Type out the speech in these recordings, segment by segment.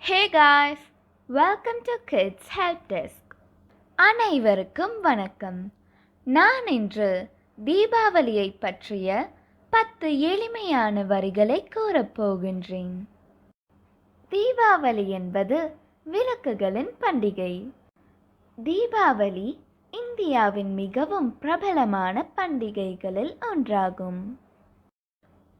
Hey guys, welcome to Kids Help Desk. அனைவருக்கும் வணக்கம். நான் இன்று தீபாவளியை பற்றிய 10 எளிமையான வரிகளை கூறப்போகின்றேன். தீபாவளி என்பது விளக்குகளின் பண்டிகை. தீபாவளி இந்தியாவின் மிகவும் பிரபலமான பண்டிகைகளில் ஒன்றாகும்.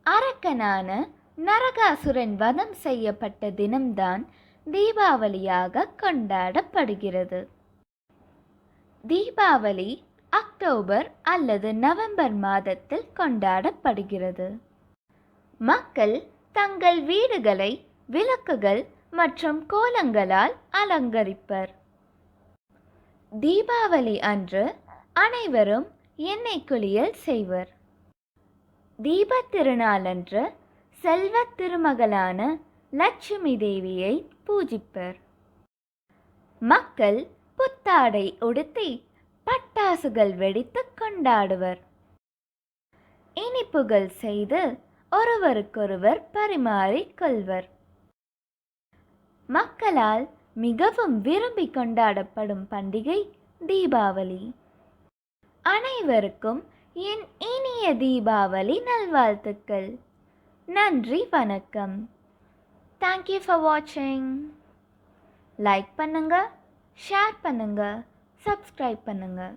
அரக்கனான நரகாசுரன் வதம் செய்யப்பட்ட தினம்தான் தீபாவளியாக கொண்டாடப்படுகிறது. தீபாவளி அக்டோபர் அல்லது நவம்பர் மாதத்தில் கொண்டாடப்படுகிறது. மக்கள் தங்கள் வீடுகளை விளக்குகள் மற்றும் கோலங்களால் அலங்கரிப்பர். தீபாவளி அன்று அனைவரும் எண்ணெய் குளியல் செய்வர். தீபத் திருநாளன்று செல்வ திருமகளான லட்சுமி தேவியை பூஜிப்பர். மக்கள் புத்தாடை உடுத்தி பட்டாசுகள் வெடித்து கொண்டாடுவர். இனிப்புகள் செய்து ஒருவருக்கொருவர் பரிமாறிக் கொள்வர். மக்களால் மிகவும் விரும்பி கொண்டாடப்படும் பண்டிகை தீபாவளி. அனைவருக்கும் என் இனிய தீபாவளி நல்வாழ்த்துக்கள். நன்றி, வணக்கம். Thank you for watching. Like பண்ணுங்க, ஷேர் பண்ணுங்க, சப்ஸ்கிரைப் பண்ணுங்க.